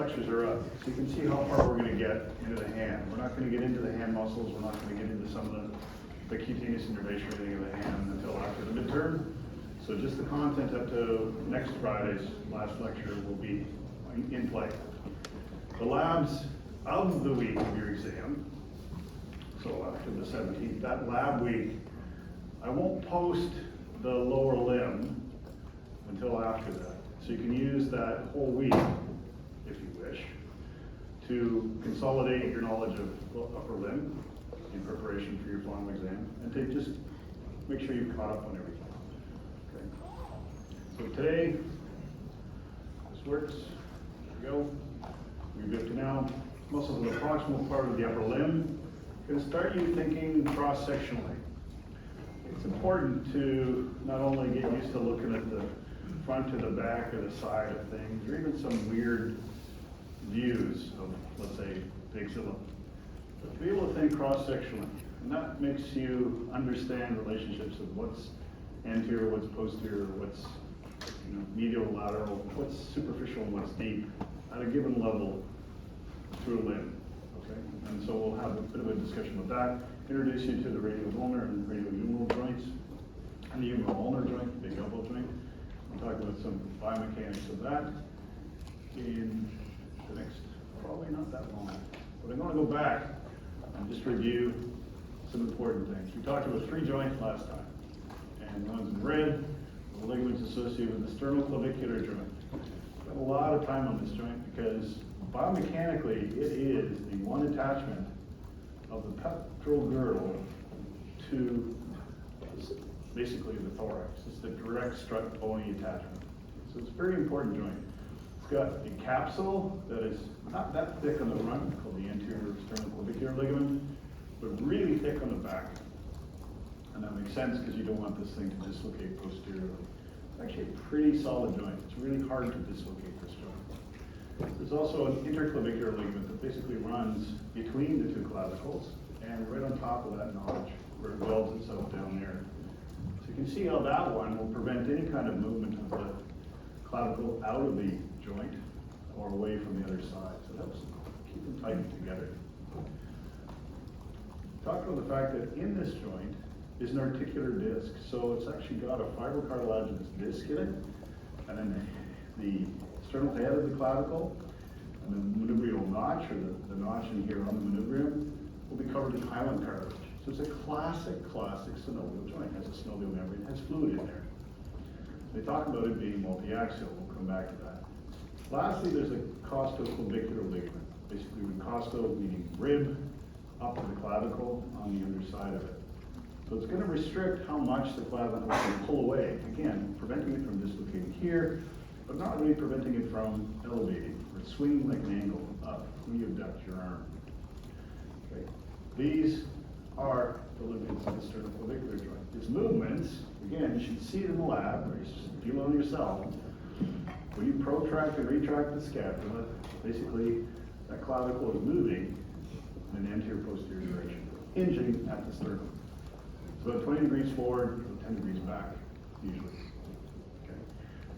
flexors are up. So you can see how far we're going to get into the hand. We're not going to get into the hand muscles. We're not going to get into some of the cutaneous innervation or anything of the hand until after the midterm. So just the content up to next Friday's last lecture will be in play. The labs of the week of your exam, so after the 17th, that lab week, I won't post the lower limb until after that. So you can use that whole week, if you wish, to consolidate your knowledge of upper limb in preparation for your final exam, and to just make sure you've caught up on everything. Okay. So today, this works. There we go. We've got to now muscles of the proximal part of the upper limb. Going to start you thinking cross-sectionally. It's important to not only get used to looking at the front or the back or the side of things, or even some weird views of, let's say, the axilla, but to be able to think cross-sectionally. And that makes you understand relationships of what's anterior, what's posterior, what's medial, lateral, what's superficial and what's deep at a given level through a limb. Okay? And so we'll have a bit of a discussion with that. Introduce you to the radioulnar and radiohumeral joints, and the humeral ulnar joint, the big elbow joint. We'll talk about some biomechanics of that in the next, probably not that long. But I'm going to go back and just review some important things. We talked about 3 joints last time, and the ones in red, the ligaments associated with the sternoclavicular joint. We have a lot of time on this joint because biomechanically it is the one attachment of the pectoral girdle to basically the thorax. It's the direct strut bony attachment. So it's a very important joint. It's got a capsule that is not that thick on the front, called the anterior sternoclavicular ligament, but really thick on the back. And that makes sense because you don't want this thing to dislocate posteriorly. It's actually a pretty solid joint. It's really hard to dislocate this joint. There's also an interclavicular ligament that basically runs between the 2 clavicles and right on top of that notch where it welds itself down there. So you can see how that one will prevent any kind of movement of the clavicle out of the joint or away from the other side. So it helps keep them tight together. Talk about the fact that in this joint is an articular disc. So it's actually got a fibrocartilaginous disc in it, and then the sternal head of the clavicle, and the manubrial notch, or the notch in here on the manubrium, will be covered in hyaline cartilage. So it's a classic synovial joint. It has a synovial membrane, it has fluid in there. They talk about it being multi-axial. We'll come back to that. Lastly, there's a costoclavicular ligament. Basically, with costo meaning rib, up to the clavicle on the other side of it. So it's going to restrict how much the clavicle can pull away. Again, preventing it from dislocating here, but not really preventing it from elevating or swinging like an angle up when you abduct your arm. Okay. These are the ligaments of the sternoclavicular joint. These movements, again, you should see it in the lab, or you should feel it on yourself. When you protract and retract the scapula, basically that clavicle is moving in an anterior-posterior direction, hinging at the sternum. So about 20 degrees forward, about 10 degrees back, usually. Okay.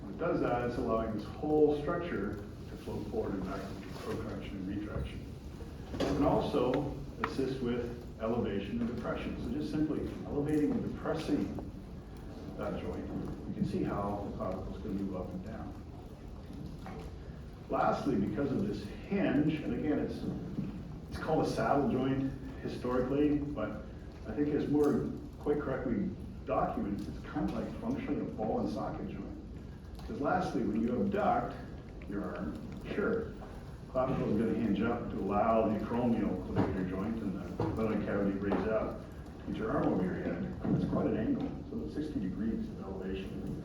When it does that, it's allowing this whole structure to flow forward and back into protraction and retraction. It can also assist with elevation and depression. So just simply elevating and depressing that joint, you can see how the clavicle is going to move up and down. Lastly, because of this hinge, and again, it's called a saddle joint historically, but I think it's more quite correctly documented. It's kind of like functionally a ball and socket joint. Because lastly, when you abduct your arm, sure, clavicle is going to hinge up to allow the acromial clavicular joint and the glenoid cavity to raise up to get your arm over your head. It's quite an angle, so about 60 degrees of elevation.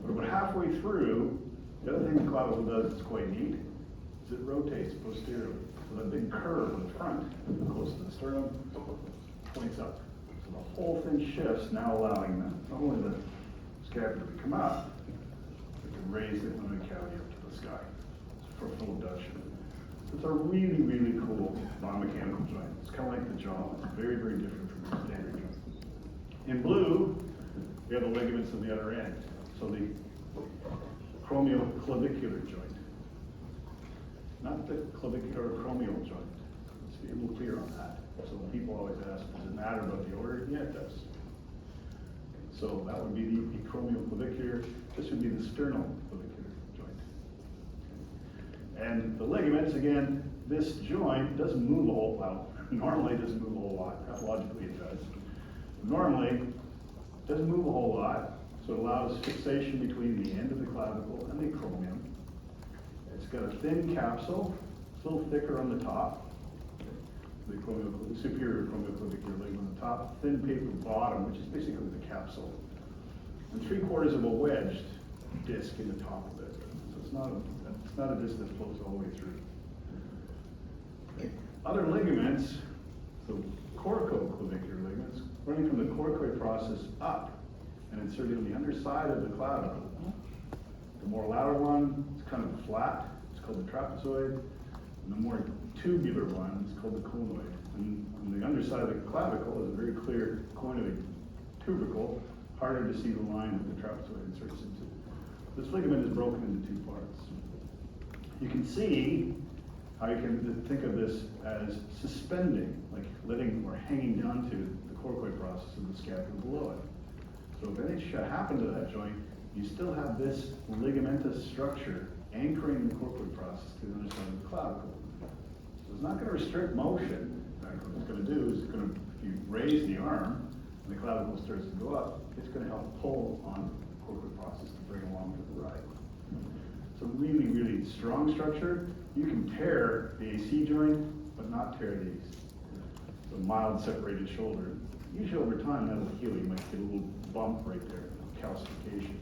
But about halfway through, the other thing the clavicle does that's quite neat is it rotates posteriorly. So that big curve in the front, close to the sternum, points up. So the whole thing shifts, now allowing not only the scapula to come up, but to raise the glenoid cavity up to the sky for full abduction. It's a really, really cool biomechanical joint. It's kind of like the jaw. It's very, very different from your standard joint. In blue, we have the ligaments of the other end. So the acromioclavicular joint. Not the clavicular-acromial joint. Let's be a little clear on that. So people always ask, does it matter about the order? Yeah, it does. So that would be the acromioclavicular. This would be the sternoclavicular joint. And the ligaments, again, this joint doesn't move a whole lot. Normally it doesn't move a whole lot. Pathologically it does. Normally it doesn't move a whole lot, so it allows fixation between the end of the clavicle and the acromion. It's got a thin capsule, it's a little thicker on the top. The superior acromioclavicular ligament on the top, thin paper bottom, which is basically the capsule, and 3/4 of a wedged disc in the top of it. So it's not a disc that flows all the way through. Other ligaments, the corticoclavicular ligaments, running from the coracoid process up and inserted on the underside of the clavicle. The more lateral one is kind of flat, it's called the trapezoid. And the more tubular one is called the conoid. And on the underside of the clavicle is a very clear conoid tubercle, harder to see the line that the trapezoid inserts into. This ligament is broken into two parts. You can see how you can think of this as suspending, like letting or hanging down to the coracoid process of the scapula below it. So if anything should happen to that joint, you still have this ligamentous structure anchoring the coracoid process to the underside of the clavicle. So it's not going to restrict motion. In fact, what it's going to do is it's going to, if you raise the arm and the clavicle starts to go up, it's going to help pull on the coracoid process to bring along to the right. It's a really, really strong structure. You can tear the AC joint, but not tear these. So mild separated shoulder. Usually over time that'll heal. You might get a little bump right there, calcification.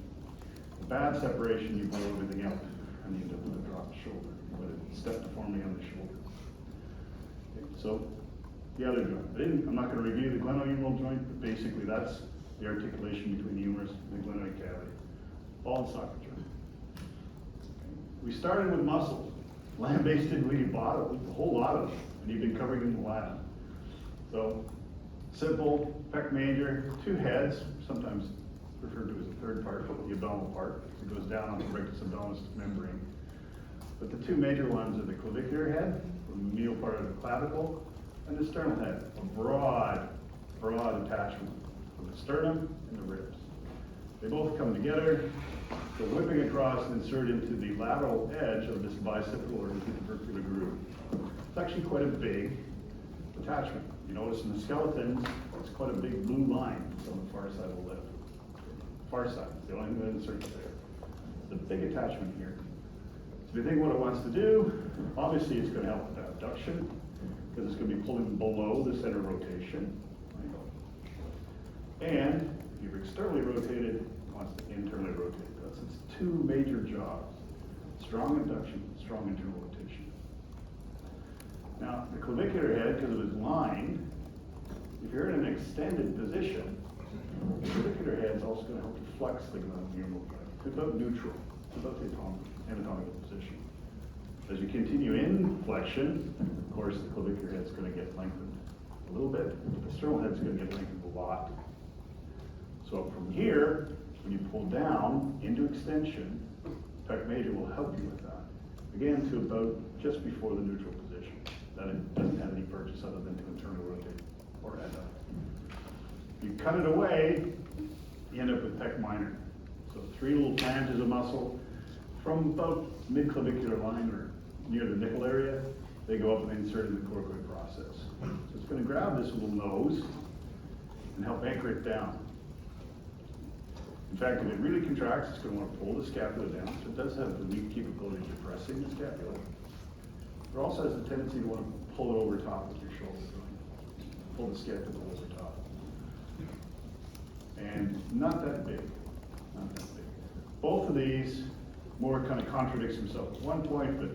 A bad separation, you blow everything out and you end up with a dropped shoulder, with a step deformity on the shoulder. Okay, so the other joint. I'm not going to review the glenohumeral joint, but basically that's the articulation between the humerus and the glenoid cavity. Ball socket joint. Okay. We started with muscles. Lamb-based we bought a whole lot of them, and you've been covering in the lab. So simple, pec major, two heads, sometimes referred to as a third part, the abdominal part. It goes down on the rectus abdominis membrane. But the two major ones are the clavicular head, from the medial part of the clavicle, and the sternal head, a broad attachment from the sternum and the ribs. They both come together, so whipping across and insert into the lateral edge of this bicipital or intervertebral groove. It's actually quite a big attachment. You notice in the skeletons, it's quite a big blue line on the far side of the lip. Far side, it's the only thing that inserts there. It's a big attachment here. So if you think what it wants to do, obviously it's going to help with abduction, because it's going to be pulling below the center of rotation. And if you're externally rotated, it wants to internally rotate. That's its two major jobs. Strong abduction, strong internal rotation. Now, the clavicular head, because it was lined, if you're in an extended position, the clavicular head is also going to help you flex the glenohumeral joint. It's about neutral. It's about the anatomical position. As you continue in flexion, of course, the clavicular head is going to get lengthened a little bit. The sternal head is going to get lengthened a lot. So from here, when you pull down into extension, pec major will help you with that. Again, to about just before the neutral position. That it doesn't have any purchase other than to internally rotate or head up. You cut it away, you end up with pec minor. So three little flanges of muscle from about mid-clavicular line or near the nipple area, they go up and insert in the coracoid process. So it's going to grab this little nose and help anchor it down. In fact, if it really contracts, it's going to want to pull the scapula down. So it does have the unique capability of depressing the scapula. It also has the tendency to want to pull it over top with your shoulder. Pull the scapula over top. And not that big. Not that big. Both of these more kind of contradicts themselves. At one point, but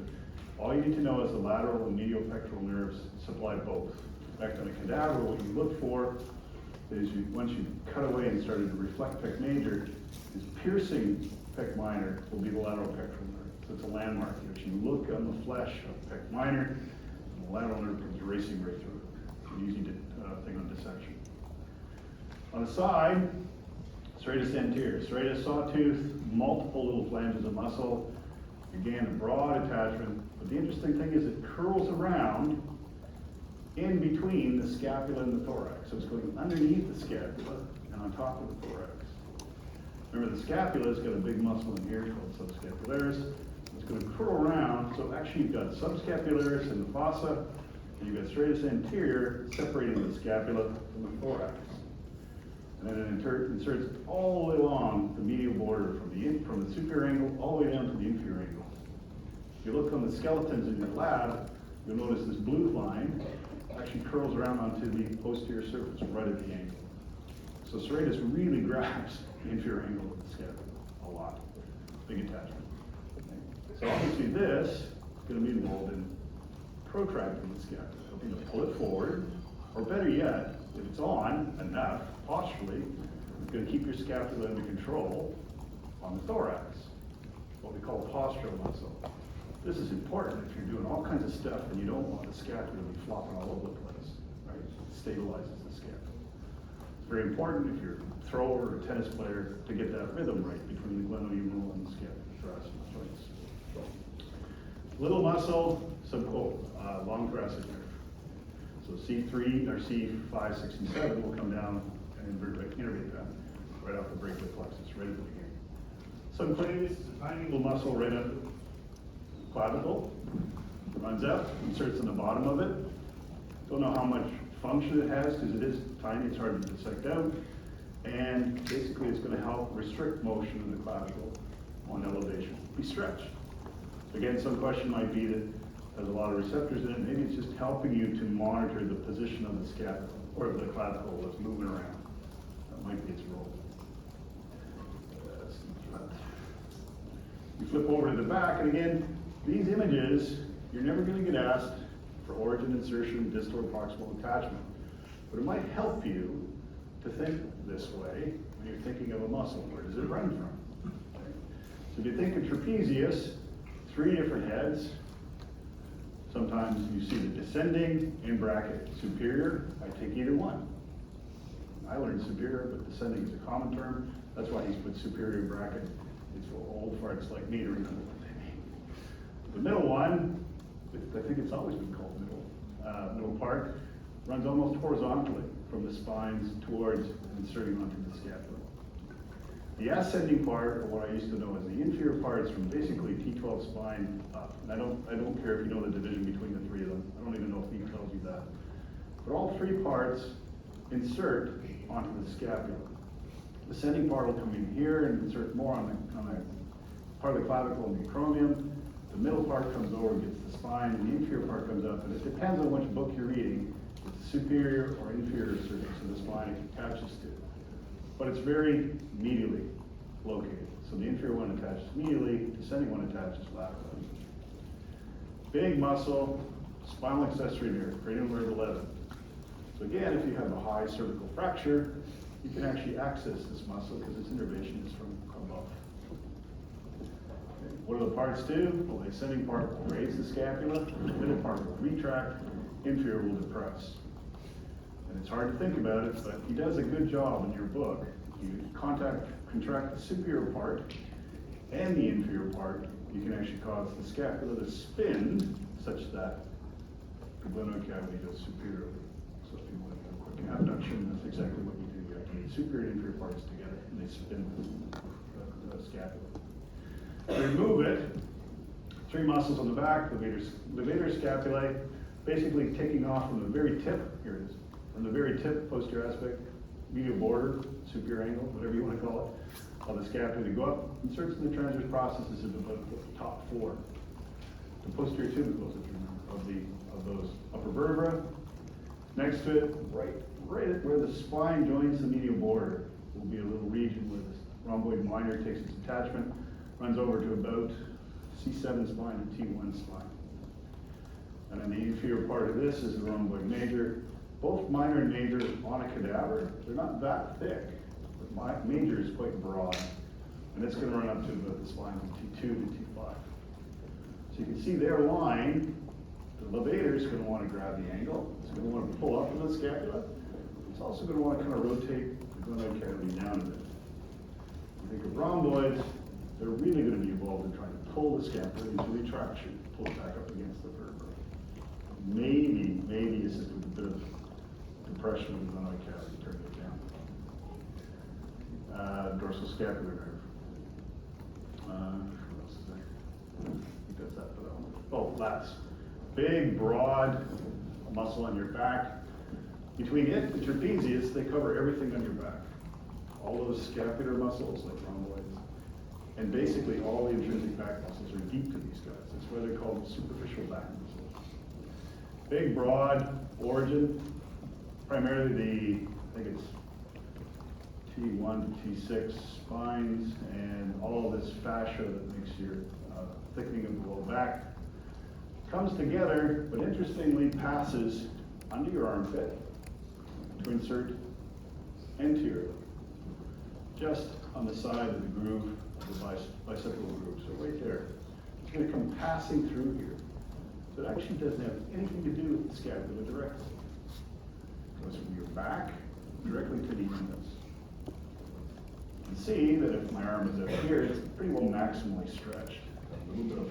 all you need to know is the lateral and medial pectoral nerves supply both. In fact, on a cadaver, what you look for is once you cut away and started to reflect pec major, is piercing pec minor will be the lateral pectoral nerve. So it's a landmark. If you look on the flesh of pec minor, the lateral nerve comes racing right through it. It's an easy thing on dissection. On the side, serratus anterior, serratus sawtooth, multiple little flanges of muscle. Again, a broad attachment, but the interesting thing is it curls around in between the scapula and the thorax. So it's going underneath the scapula and on top of the thorax. Remember, the scapula's got a big muscle in here called subscapularis. It's going to curl around, so actually you've got subscapularis in the fossa, and you've got serratus anterior separating the scapula from the thorax. And then it inserts all the way along the medial border from the superior angle all the way down to the inferior angle. If you look on the skeletons in your lab, you'll notice this blue line actually curls around onto the posterior surface right at the angle. So serratus really grabs the inferior angle of the scapula a lot. Big attachment. So obviously this is going to be involved in protracting the scapula, helping to pull it forward, or better yet, if it's on enough, posturally, it's going to keep your scapula under control on the thorax, what we call postural muscle. This is important if you're doing all kinds of stuff and you don't want the scapula to be flopping all over the place, right? It stabilizes the scapula. It's very important if you're a thrower or a tennis player to get that rhythm right between the glenohumeral and the scapula thoracic joints. Little muscle, long thoracic nerve. So C3 or C5, 6, and 7 will come down and innervate that right off the brachial plexus, right at the beginning. Subclavius is a tiny little muscle right up the clavicle. Runs up, inserts in the bottom of it. Don't know how much function it has because it is tiny, it's hard to dissect out. And basically it's going to help restrict motion in the clavicle on elevation. Be stretched. Again, some question might be that has a lot of receptors in it. Maybe it's just helping you to monitor the position of the scapula or the clavicle that's moving around. That might be its role. That's the front. You flip over to the back, and again, these images, you're never going to get asked for origin, insertion, distal or proximal attachment. But it might help you to think this way when you're thinking of a muscle. Where does it run from? Okay. So if you think of trapezius, 3 different heads. Sometimes you see the descending, in bracket, superior. I take either one. I learned superior, but descending is a common term. That's why he's put superior in bracket. It's for old farts like me to remember what they mean. The middle one, I think it's always been called middle part, runs almost horizontally from the spines towards inserting onto the scapula. The ascending part, or what I used to know as the inferior part, is from basically T12 spine up. And I don't care if you know the division between the 3 of them. I don't even know if he tells you that. But all 3 parts insert onto the scapula. The ascending part will come in here and insert more on the part of the clavicle and the acromion. The middle part comes over and gets the spine, and the inferior part comes up. And it depends on which book you're reading. It's superior or inferior surface of the spine it attaches to. But it's very medially located. So the inferior one attaches medially, descending one attaches laterally. Big muscle, spinal accessory nerve, cranial nerve 11. So again, if you have a high cervical fracture, you can actually access this muscle because its innervation is from above. Okay. What do the parts do? Well, the ascending part will raise the scapula, the middle part will retract, inferior will depress. And it's hard to think about it, but he does a good job in your book. You contract the superior part and the inferior part. You can actually cause the scapula to spin such that the glenoid cavity goes superiorly. So if you want to do a quick abduction, that's exactly what you do. You have to get the superior and inferior parts together, and they spin the scapula. To remove it, 3 muscles on the back, levator scapulae, basically taking off from the very tip. Here it is. From the very tip, posterior aspect, medial border, superior angle, whatever you want to call it, of the scapula to go up, inserts in the transverse processes of about the top 4. The posterior tubicles, if you remember, of those upper vertebra. Next to it, right where the spine joins the medial border, will be a little region where the rhomboid minor takes its attachment, runs over to about C7 spine and T1 spine. And then the inferior part of this is the rhomboid major. Both minor and major on a cadaver, they're not that thick, but major is quite broad. And it's going to run up to about the spine from T2 to T5. So you can see their line, the levator is going to want to grab the angle. It's going to want to pull up from the scapula. It's also going to want to kind of rotate the glenoid cavity down a bit. You think of rhomboids, they're really going to be involved in trying to pull the scapula into retraction, pull it back up against the vertebra. Maybe assist with a bit of depression of the glenoid cavity, turning it down. Dorsal scapular nerve. What else is there? He does that for that one. Oh, lats. Big, broad muscle on your back. Between it and trapezius, they cover everything on your back. All those scapular muscles, like rhomboids, and basically all the intrinsic back muscles are deep to these guys. That's why they're called superficial back muscles. Big, broad origin, primarily I think it's T1 to T6 spines and all this fascia that makes your thickening of the low back. Comes together, but interestingly passes under your armpit to insert anteriorly, just on the side of the groove of the bicipital groove, so right there. It's going to come passing through here. So it actually doesn't have anything to do with the scapula directly. It goes from your back directly to the index. You can see that if my arm is up here, it's pretty well maximally stretched. A little bit of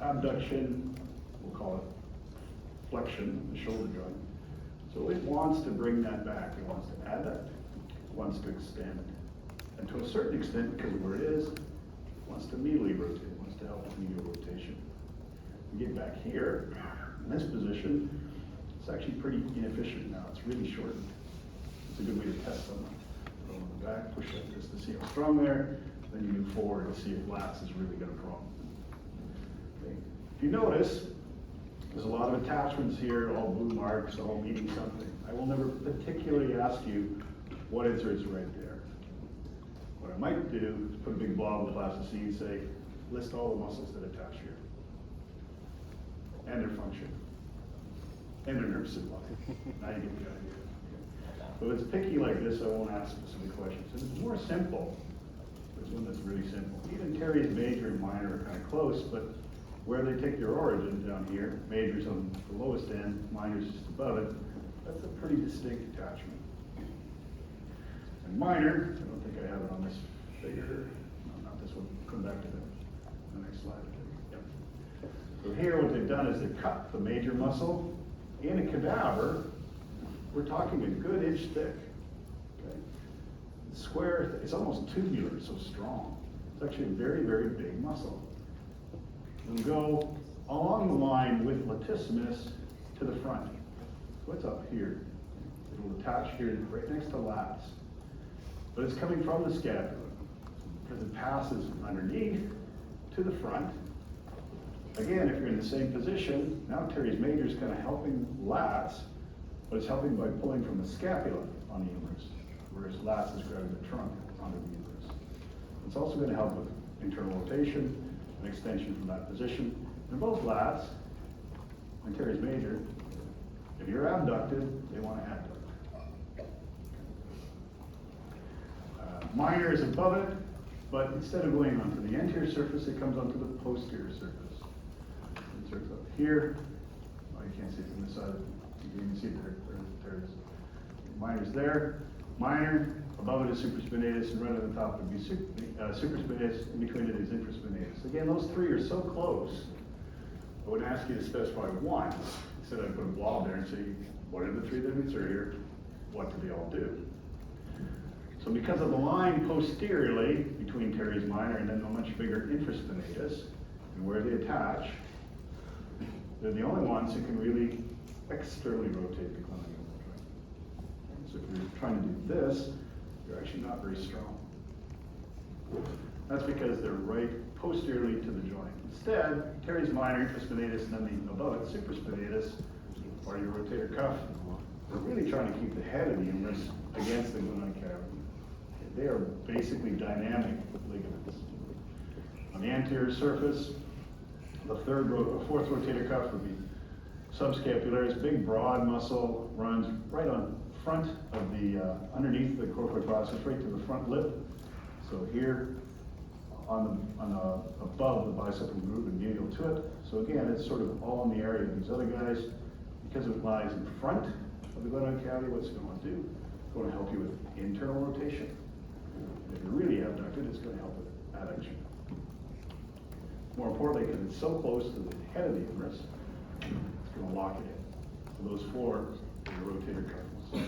abduction, we'll call it flexion, the shoulder joint. So it wants to bring that back. It wants to adduct, it wants to extend. And to a certain extent, because of where it is, it wants to medially rotate, it wants to help with medial rotation. We get back here, in this position, it's actually pretty inefficient now. It's really shortened. It's a good way to test someone. Go on the back, push like this to see how strong there, then you move forward to see if lats has really got a problem. Okay. If you notice, there's a lot of attachments here, all blue marks, all meaning something. I will never particularly ask you what inserts right there. What I might do is put a big blob of plasticine and say, list all the muscles that attach here. And their function. And their nerve supply. Now you get the idea. Okay. So if it's picky like this, I won't ask specific questions. If it's more simple, there's one that's really simple. Even Terry's major and minor are kind of close, but where they take their origin down here, major's on the lowest end, minor's just above it, that's a pretty distinct attachment. And minor, I don't think I have it on this figure, no, not this one, come back to the next slide. Yep. So here what they've done is they've cut the major muscle. In a cadaver, we're talking a good inch thick. Okay? Square, it's almost tubular, so strong. It's actually a very, very big muscle. We'll go along the line with latissimus to the front. What's up here? It will attach here right next to lats. But it's coming from the scapula because it passes underneath to the front. Again, if you're in the same position, now teres major is kind of helping lats, but it's helping by pulling from the scapula on the humerus, whereas lats is grabbing the trunk onto the humerus. It's also going to help with internal rotation and extension from that position. In both lats and teres major, if you're abducted, they want to abduct. Minor is above it, but instead of going onto the anterior surface, it comes onto the posterior surface. Inserts up here. Oh, you can't see it from this side. You can even see it there. There it is. Minor's there. Minor, above it is supraspinatus, and right at the top would be supraspinatus. In between it is infraspinatus. Again, those three are so close. I would ask you to specify one. Instead, I'd put a blob there and say, what are the three that insert here? What do they all do? So because of the line posteriorly between teres minor and then the much bigger infraspinatus, and where they attach, they're the only ones who can really externally rotate the glenoid joint. So if you're trying to do this, you're actually not very strong. That's because they're right posteriorly to the joint. Instead, teres minor, infraspinatus, and then the above it, supraspinatus, or your rotator cuff, they're really trying to keep the head of the humerus against the glenoid cavity. They are basically dynamic ligaments. On the anterior surface, the fourth rotator cuff would be subscapularis, big broad muscle, runs right on front of the, underneath the coracoid process, right to the front lip. So here, above the bicipital groove and medial to it. So again, it's sort of all in the area of these other guys. Because it lies in front of the glenoid cavity, what's it going to do? It's going to help you with internal rotation. And if you're really abducted, it's going to help with adduction. More importantly, because it's so close to the head of the humerus, it's going to lock it in. So those four are the rotator cuff.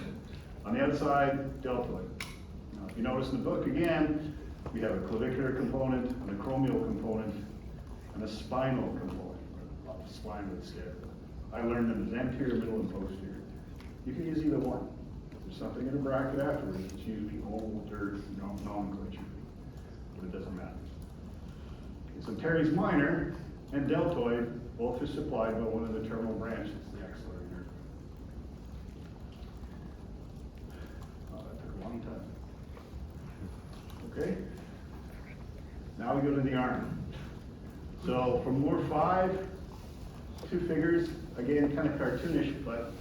On the outside, deltoid. Now, if you notice in the book again, we have a clavicular component, and a acromial component, and a spinal component, or the spine of the scale. I learned them as anterior, middle, and posterior. You can use either one. If there's something in a bracket afterwards, it's usually older nomenclature, but it doesn't matter. Okay, so teres minor and deltoid both are supplied by one of the terminal branches, the axillary nerve. Oh, that took a long time. Okay. Now we go to the arm. So for Moore 5, two figures, again, kind of cartoonish, but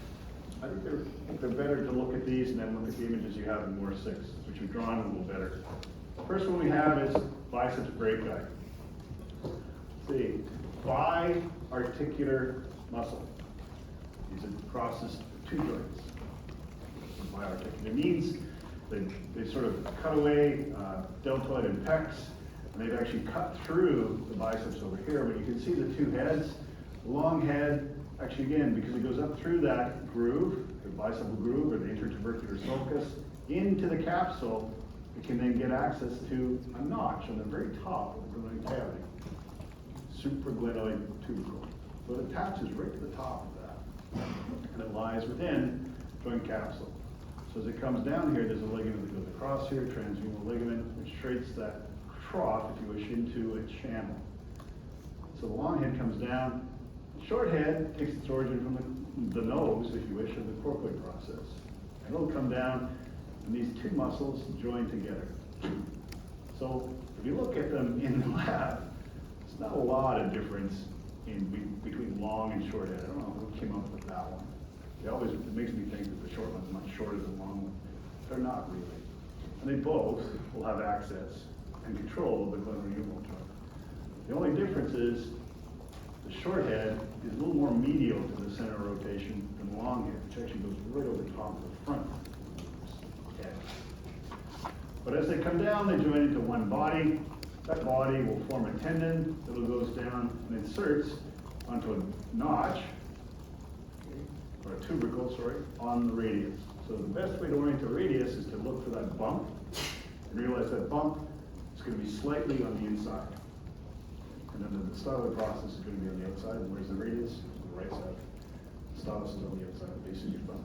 I think they're better to look at these and then look at the images you have in Moore 6, which we've drawn a little better. The first one we have is biceps brachii. See, biarticular muscle. It crosses two joints. Biarticular means they sort of cut away deltoid and pecs, and they've actually cut through the biceps over here. But you can see the two heads. The long head, actually again, because it goes up through that groove, the bicipital groove or the intertubercular sulcus, into the capsule, it can then get access to a notch on the very top of the glenoid cavity. Supraglenoid tubercle. So it attaches right to the top of that. And it lies within joint capsule. So as it comes down here, there's a ligament that goes across here, transhumeral ligament, which straightens that trough, if you wish, into a channel. So the long head comes down. The short head takes its origin from the nose, if you wish, of the coracoid process. And it'll come down, and these two muscles join together. So if you look at them in the lab, there's not a lot of difference between long and short head. I don't know who came up with that one. It makes me think that the short one's much shorter than the long one. They're not really. And they both will have access and control of the glenohumeral joint. The only difference is the short head is a little more medial to the center of rotation than the long head, which actually goes right over the top of the front head. But as they come down, they join into one body. That body will form a tendon that goes down and inserts onto a notch, or a tubercle, on the radius. So the best way to orient a radius is to look for that bump and realize that bump is going to be slightly on the inside. And then the style of the process is going to be on the outside, and where's the radius? On the right side. The stylus is on the outside, the base of your bump.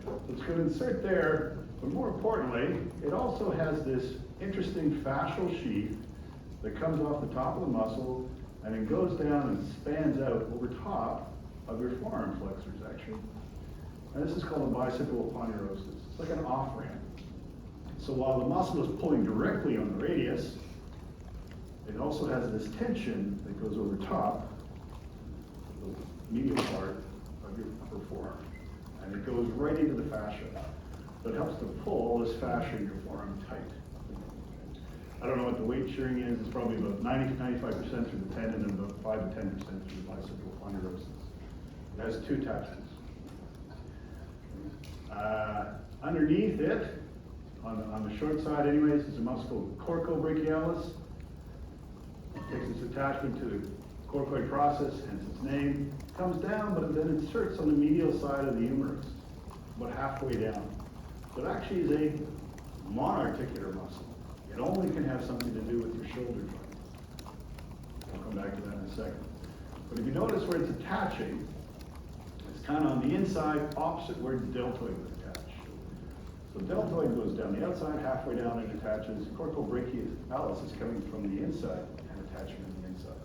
So it's going to insert there, but more importantly, it also has this interesting fascial sheath that comes off the top of the muscle and then goes down and spans out over top of your forearm flexors, actually. And this is called a bicipital aponeurosis. It's like an off-ramp. So while the muscle is pulling directly on the radius, it also has this tension that goes over top, the medial part of your upper forearm. And it goes right into the fascia. So it helps to pull this fascia in your forearm tight. I don't know what the weight shearing is. It's probably about 90 to 95% through the tendon and about 5 to 10% through the bicipital aponeurosis. It has two attachments. Underneath it, on the short side anyways, is a muscle called coracobrachialis. It takes its attachment to the coracoid process, hence its name. It comes down, but it then inserts on the medial side of the humerus, about halfway down. So it actually is a monarticular muscle. It only can have something to do with your shoulder joint. I'll come back to that in a second. But if you notice where it's attaching, it's kind of on the inside, opposite where the deltoid would attach. So deltoid goes down the outside, halfway down it attaches. Coracobrachialis is coming from the inside and attaching on the inside.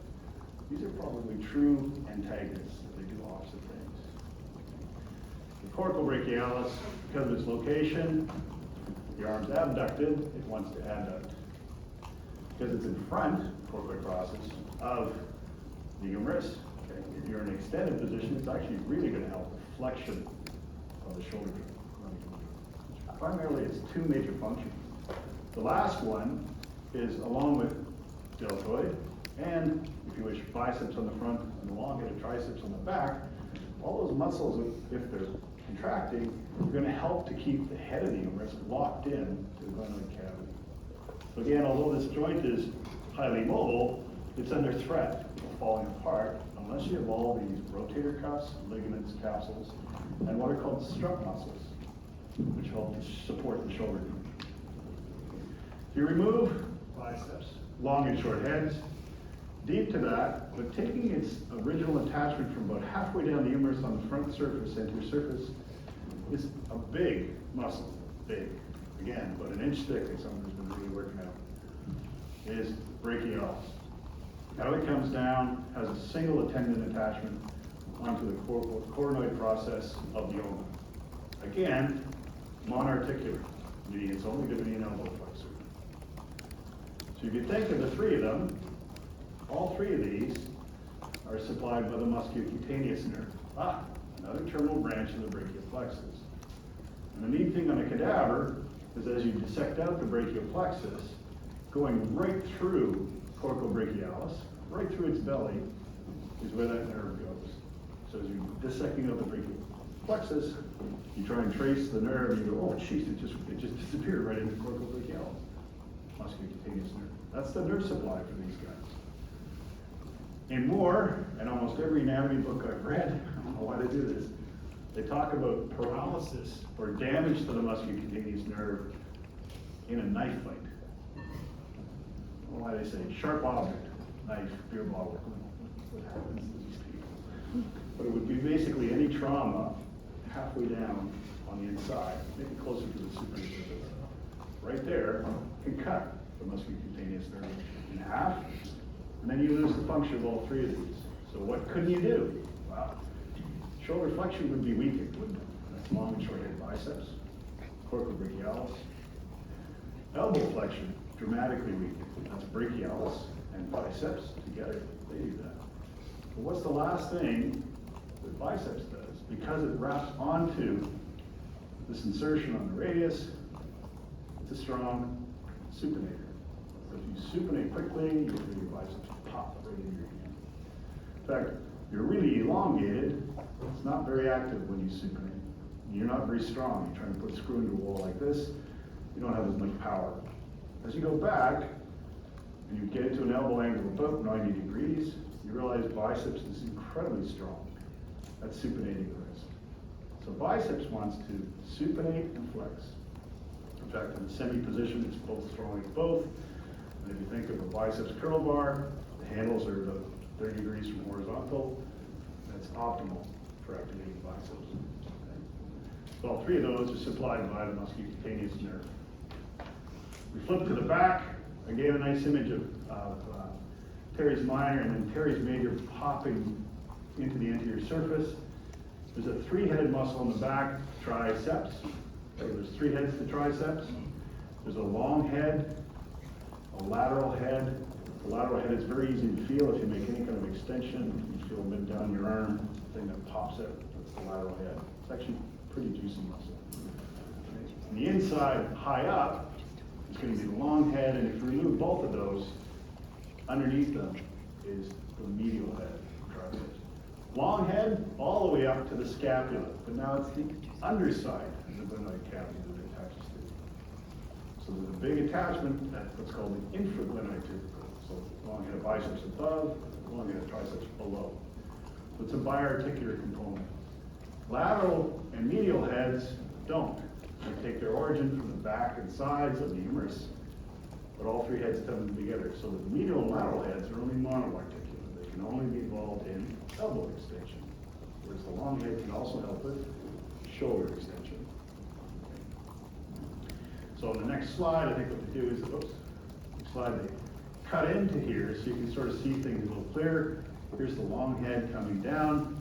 These are probably true antagonists. They do opposite things. The coracobrachialis, because of its location, the arm's abducted, it wants to adduct. Because it's in front, coracoid process, of the humerus, okay, if you're in an extended position, it's actually really going to help the flexion of the shoulder joint. Primarily, it's two major functions. The last one is along with deltoid, and if you wish, biceps on the front and the long head of triceps on the back, all those muscles, if they're contracting, are going to help to keep the head of the humerus locked in to the glenoid cavity. So again, although this joint is highly mobile, it's under threat of falling apart unless you have all these rotator cuffs, ligaments, capsules, and what are called strut muscles, which help to support the shoulder joint. If you remove biceps, long and short heads, deep to that, but taking its original attachment from about halfway down the humerus on the front surface, anterior surface, is a big muscle, big. Again, about an inch thick, as someone who's been really working out, is brachialis. How it comes down has a single tendon attachment onto the coronoid process of the ulna. Again, non-articular, meaning it's only going to be an elbow flexor. So if you think of the three of them, all three of these are supplied by the musculocutaneous nerve. Another terminal branch of the brachial plexus. And the neat thing on a cadaver is as you dissect out the brachial plexus, going right through coracobrachialis, right through its belly, is where that nerve goes. So as you're dissecting out the brachial plexus, you try and trace the nerve, and you go, oh, geez, it just disappeared right into coracobrachialis, musculocutaneous nerve. That's the nerve supply for these guys. In more, and almost every anatomy book I've read, I don't know why they do this, they talk about paralysis or damage to the musculocutaneous nerve in a knife fight. I don't know why they say sharp object, knife, beer bottle. What happens to these people? But it would be basically any trauma halfway down on the inside, maybe closer to the superior surface. Right there can cut the musculocutaneous nerve in half, and then you lose the function of all three of these. So what couldn't you do? Well, shoulder flexion would be weakened, wouldn't it? That's long and short head biceps, coracobrachialis. Elbow flexion, dramatically weakened. That's brachialis and biceps together. They do that. But what's the last thing that biceps does? Because it wraps onto this insertion on the radius, it's a strong supinator. So if you supinate quickly, you'll feel your biceps pop right in your hand. In fact, you're really elongated. It's not very active when you supinate. You're not very strong. You're trying to put a screw into a wall like this, you don't have as much power. As you go back, and you get into an elbow angle of about 90 degrees, you realize biceps is incredibly strong. That's supinating the wrist. So biceps wants to supinate and flex. In fact, in the semi-position, it's both throwing both. And if you think of a biceps curl bar, the handles are about 30 degrees from horizontal. That's optimal for activating biceps. Okay. So all three of those are supplied by the musculocutaneous nerve. We flip to the back. Again, a nice image of teres minor and then teres major popping into the anterior surface. There's a three-headed muscle in the back, triceps. Okay, there's three heads to triceps. There's a long head, a lateral head. The lateral head is very easy to feel if you make any kind of extension. You feel mid down your arm, the thing that pops out. That's the lateral head. It's actually a pretty juicy muscle. Okay. On the inside, high up, is going to be the long head, and if you remove both of those, underneath them is the medial head, triceps. Long head all the way up to the scapula, but now it's the underside of the glenoid cavity that it attaches to. So there's a big attachment at what's called the infraglenoid tubercle. So long head of biceps above, long head of triceps below. So it's a biarticular component. Lateral and medial heads don't. They take their origin from the back and sides of the humerus, but all three heads come together. So the medial and lateral heads are only monoarticular. They can only be involved in elbow extension, whereas the long head can also help with shoulder extension. So on the next slide, I think what they do is, they cut into here so you can sort of see things a little clearer. Here's the long head coming down.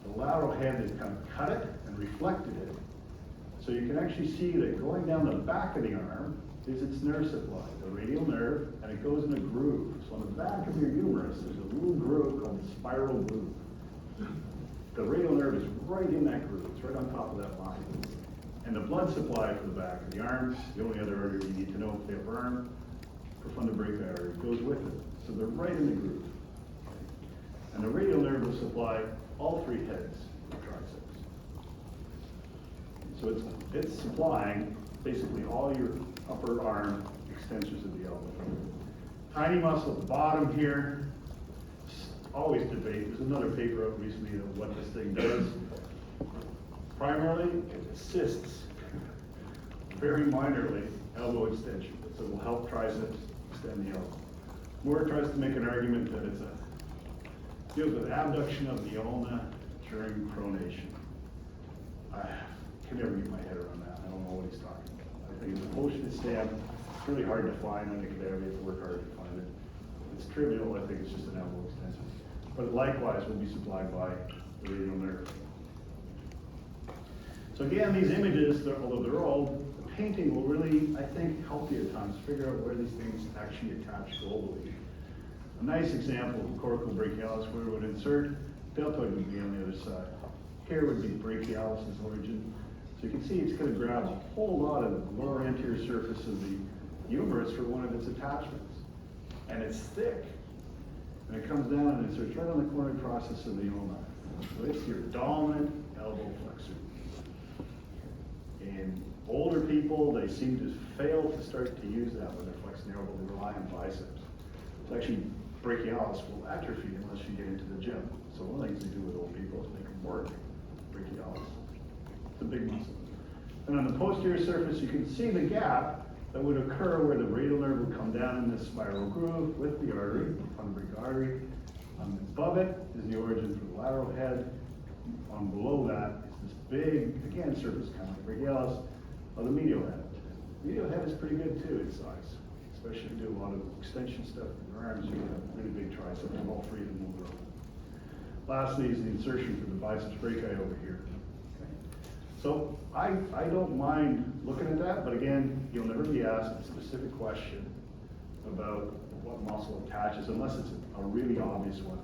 The lateral head has kind of cut it and reflected it. So you can actually see that going down the back of the arm is its nerve supply, the radial nerve, and it goes in a groove. So on the back of your humerus, there's a little groove called the spiral groove. The radial nerve is right in that groove. It's right on top of that line. And the blood supply for the back of the arm, the only other artery you need to know for the upper arm, profunda brachii artery, goes with it. So they're right in the groove. And the radial nerve will supply all three heads of triceps. So it's supplying basically all your upper arm extensions of the elbow. Tiny muscle at the bottom here. Always debate. There's another paper out recently of what this thing does. Primarily, it assists very minorly elbow extension. So it will help triceps extend the elbow. Moore tries to make an argument that it's deals with abduction of the ulna during pronation. I can never get my head around that. I don't know what he's talking about. I think it's a motion stamp. It's really hard to find on the cadaver. You have to work hard to find it. It's trivial. I think it's just an elbow extension. But it likewise will be supplied by the radial nerve. So again, these images, although they're old, the painting will really, I think, help you at times figure out where these things actually attach globally. A nice example of coracobrachialis where it would insert, deltoid would be on the other side. Here would be brachialis' origin. So you can see it's going to grab a whole lot of the lower anterior surface of the humerus for one of its attachments. And it's thick. And it comes down and inserts right on the coronary process of the ulna. So it's your dominant elbow flexor. In older people, they seem to fail to start to use that when they're flexing the elbow. They rely on biceps. It's actually brachialis will atrophy unless you get into the gym. So one of the things they do with old people is make them work brachialis. It's a big muscle. And on the posterior surface, you can see the gap that would occur where the radial nerve would come down in this spiral groove with the artery, umbilic artery. Above it is the origin for the lateral head. On below that is this big, again, surface kind of like brachialis of the medial head. The medial head is pretty good too in size, especially if you do a lot of extension stuff in your arms. You have really big triceps and all free to move around. Lastly is the insertion for the biceps brachii over here. Okay. So I don't mind looking at that, but again, you'll never be asked a specific question about what muscle attaches unless it's a really obvious one.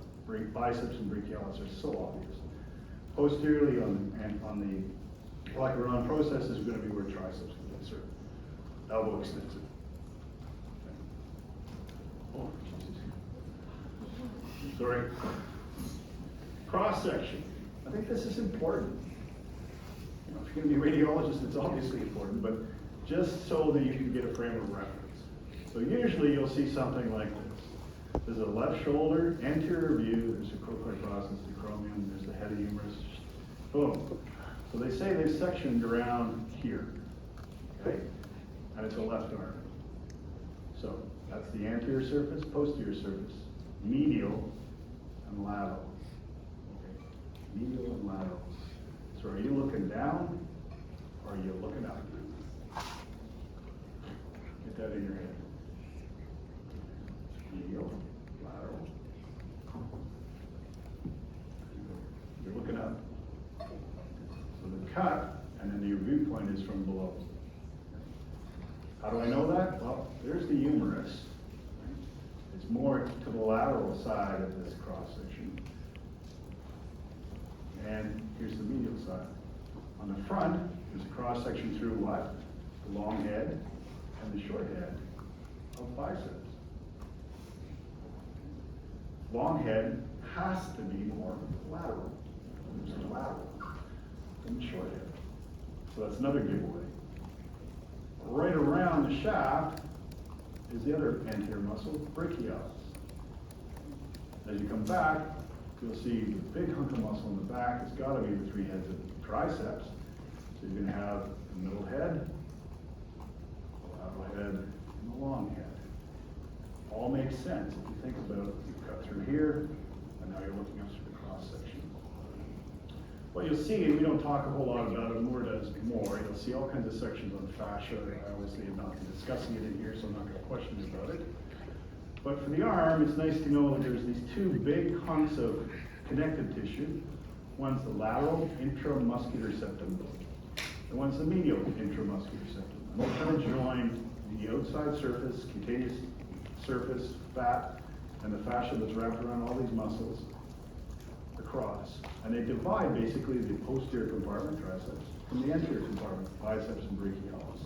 Biceps and brachialis are so obvious. Posteriorly on the Lackeron process is going to be where triceps will insert. Elbow extensor. Oh, Jesus. Sorry. Cross section. I think this is important. You know, if you're going to be a radiologist, it's obviously important, but just so that you can get a frame of reference. So usually you'll see something like this. There's a left shoulder, anterior view, there's a cochlear process, the acromion, there's the head of humerus. Boom. So they say they've sectioned around here. Okay? And it's a left arm. So that's the anterior surface, posterior surface, medial, and lateral. Okay? Medial and lateral. So are you looking down or are you looking up? Get that in your head. Medial, lateral. You're looking up. So the cut, and then your viewpoint is from below. How do I know that? Well, there's the humerus. It's more to the lateral side of this cross section. And here's the medial side. On the front, there's a cross section through what? The long head and the short head of biceps. Long head has to be more lateral. There's a lateral than the short head. So that's another giveaway. Right around the shaft is the other anterior muscle, brachialis. As you come back, you'll see the big hunk of muscle in the back. It's got to be the three heads of triceps. So you're going to have the middle head, the lateral head, and the long head. All makes sense if you think about it. You cut through here, and now you're looking up through the cross section. What you'll see, and we don't talk a whole lot about it, Moore does more, you'll see all kinds of sections on fascia. I obviously have not been discussing it in here, so I'm not going to question you about it. But for the arm, it's nice to know that there's these two big hunks of connective tissue. One's the lateral intramuscular septum, and one's the medial intramuscular septum. And they kind of join the outside surface, cutaneous surface, fat, and the fascia that's wrapped around all these muscles across. And they divide basically the posterior compartment, triceps, from the anterior compartment, biceps and brachialis.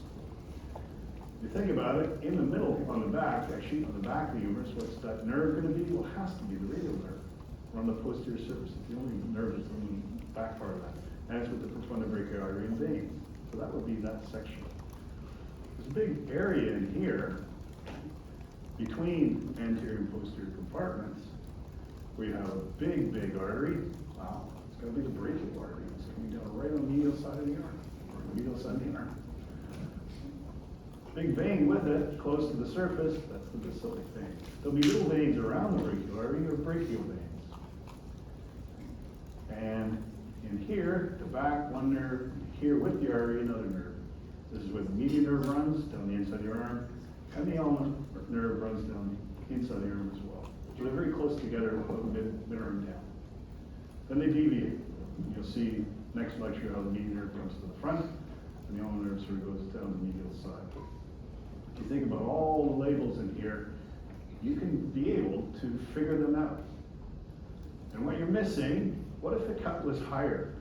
If you think about it, in the middle, on the back, actually, on the back of the humerus, what's that nerve going to be? Well, it has to be the radial nerve. Or on the posterior surface. It's the only nerve that's on the back part of that. And it's with the profunda brachial artery and vein. So that would be that section. There's a big area in here between anterior and posterior compartments, we have a big, big artery. Wow, it's going to be the brachial artery. It's coming down right on the medial side of the arm, or the medial side of the arm. Big vein with it, close to the surface, that's the basilic vein. There'll be little veins around the brachial artery, or brachial veins. And in here, the back, one nerve, here with the artery, another nerve. This is where the median nerve runs, down the inside of your arm, and the ulnar nerve runs down the inside of the arm as well. So they're very close together, mid-arm down. Then they deviate. You'll see next lecture how the median nerve comes to the front, and the ulnar nerve sort of goes down the medial side. If you think about all the labels in here, you can be able to figure them out. And what you're missing, what if the cut was higher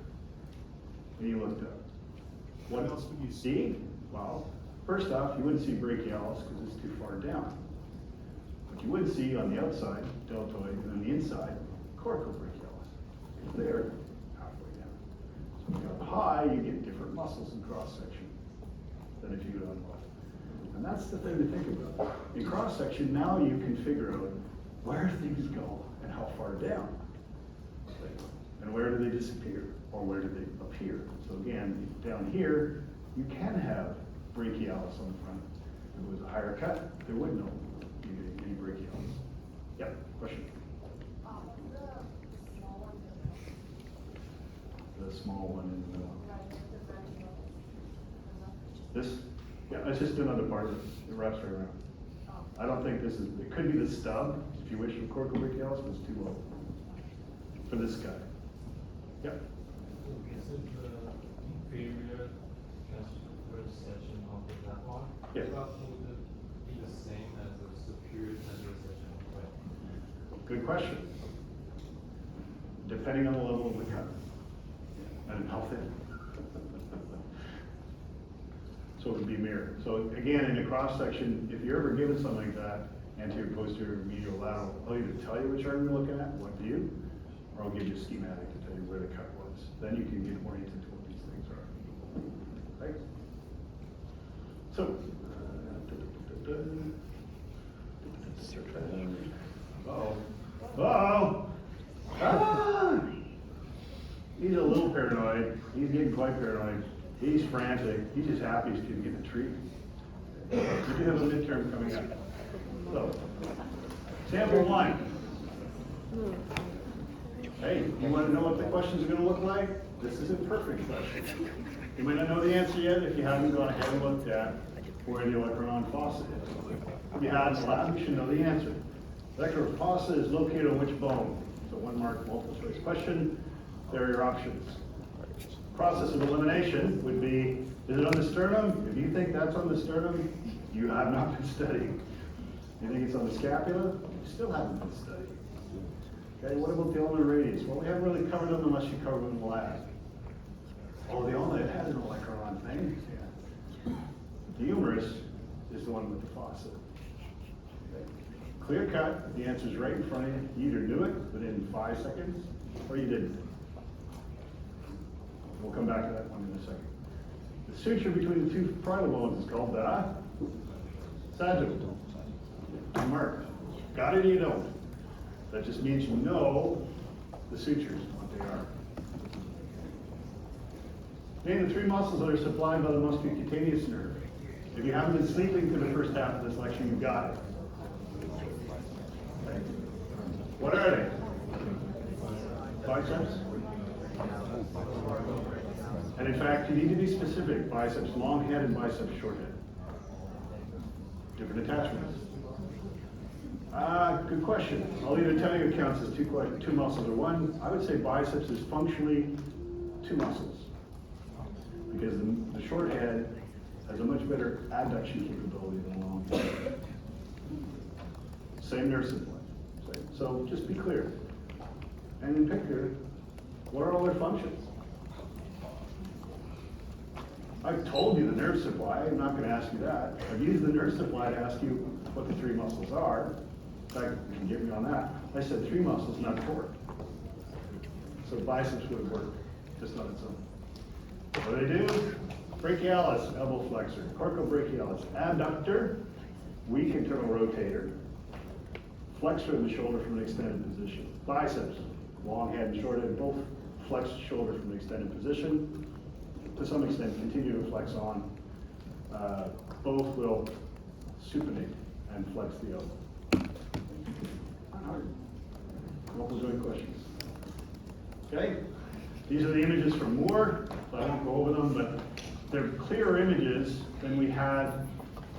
than you looked up? What else would you see? Well, first off, you wouldn't see brachialis because it's too far down. But you would see on the outside, deltoid, and on the inside, coracobrachialis. They're halfway down. So if you go high, you get different muscles in cross-section than if you go down low. And that's the thing to think about. In cross-section, now you can figure out where things go and how far down. And where do they disappear, or where do they appear? So again, down here, you can have brachialis on the front. If it was a higher cut, there would no be any brachialis. Yep, question? The small one in the middle. This? Yeah, it's just another part of it. It wraps right around. I don't think this is, it could be the stub, if you wish, of coracobrachialis, but it's too low for this guy. Yep. Is it the inferior transverse section of the platform? Yeah. Would it be the same as the superior transverse section of the platform? Good question. Depending on the level of the cut and how thin. So it would be mirrored. So again, in a cross section, if you're ever given something like that, anterior, posterior, medial, lateral, I'll either tell you which arm you're looking at, what view, or I'll give you a schematic to tell you where the cut was. Then you can get oriented to what these things are. Right? So, uh-oh. Ah! He's a little paranoid. He's getting quite paranoid. He's frantic. He's just happy he's going to get a treat. We do have a midterm coming up. So, sample one. Hey, you want to know what the questions are going to look like? This is a perfect question. You might not know the answer yet if you haven't gone ahead and looked at where the olecranon fossa is. If you had in the lab, you should know the answer. Olecranon fossa is located on which bone? So one mark multiple choice question. There are your options. Process of elimination would be, is it on the sternum? If you think that's on the sternum, you have not been studying. You think it's on the scapula? You still haven't been studying. Okay, what about the ulnar radius? Well, we haven't really covered them unless you cover them in the lab. Oh, the ulnar, it has an olecranon thing. Yeah. The humerus is the one with the fossa. Okay. Clear cut, the answer's right in front of you. You either knew it within 5 seconds, or you didn't. We'll come back to that one in a second. The suture between the two parietal bones is called the sagittal. Mark. Got it or you don't? That just means you know the sutures, what they are. Name the 3 muscles that are supplied by the musculocutaneous nerve. If you haven't been sleeping for the first half of this lecture, you've got it. Okay. What are they? Biceps? And in fact, you need to be specific. Biceps long head and biceps short head. Different attachments. Good question. I'll either tell you it counts as two muscles or one. I would say biceps is functionally 2 muscles. Because the short head has a much better adduction capability than the long head. Same nerve supply. So just be clear. And in picture, what are all their functions? I've told you the nerve supply. I'm not going to ask you that. I've used the nerve supply to ask you what the 3 muscles are. In fact, you can get me on that. I said 3 muscles, not 4. So biceps would work, just on its own. What do they do? Brachialis, elbow flexor. Coracobrachialis, abductor, weak internal rotator. flexor of the shoulder from an extended position. Biceps, long head and short head, both flex the shoulder from an extended position. To some extent, continue to flex on. Both will supinate and flex the elbow. Not hard. Multiple joint questions. Okay? These are the images from Moore, so I won't go over them, but they're clearer images than we had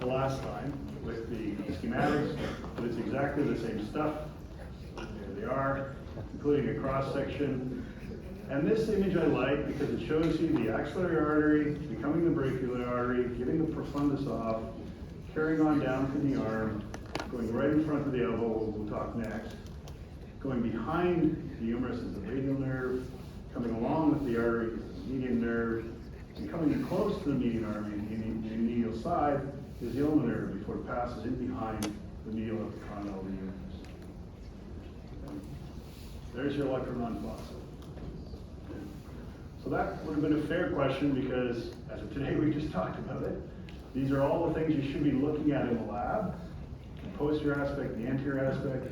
the last time with the schematics, but it's exactly the same stuff. There they are, including a cross section. And this image I like because it shows you the axillary artery becoming the brachial artery, getting the profundus off, carrying on down to the arm, going right in front of the elbow, we'll talk next, going behind the humerus is the radial nerve, coming along with the artery is the median nerve, and coming close to the median artery, the medial side, is the ulnar nerve before it passes in behind the medial epicondyle of the humerus. Okay. There's your lecture11 fossil. So that would have been a fair question because as of today we just talked about it. These are all the things you should be looking at in the lab. The posterior aspect, the anterior aspect,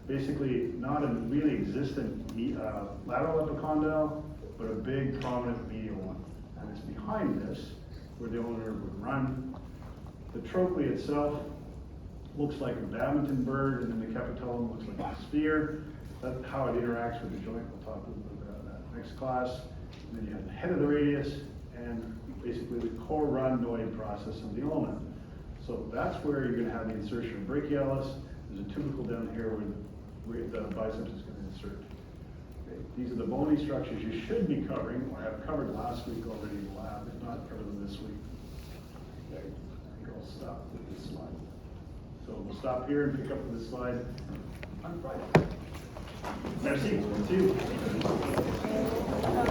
basically not a really existent lateral epicondyle, but a big prominent medial one. And it's behind this where the ulnar nerve would run. The trochlea itself looks like a badminton bird, and then the capitellum looks like a sphere. That's how it interacts with the joint. We'll talk a little bit about that next class. And then you have the head of the radius and basically the coronoid process of the ulna. So that's where you're going to have the insertion of brachialis. There's a tubercle down here where the biceps is going to insert. Okay. These are the bony structures you should be covering, or have covered last week already in the lab, if not cover them this week. Okay. I think I'll stop with this slide. So we'll stop here and pick up with this slide on Friday. Merci. See you.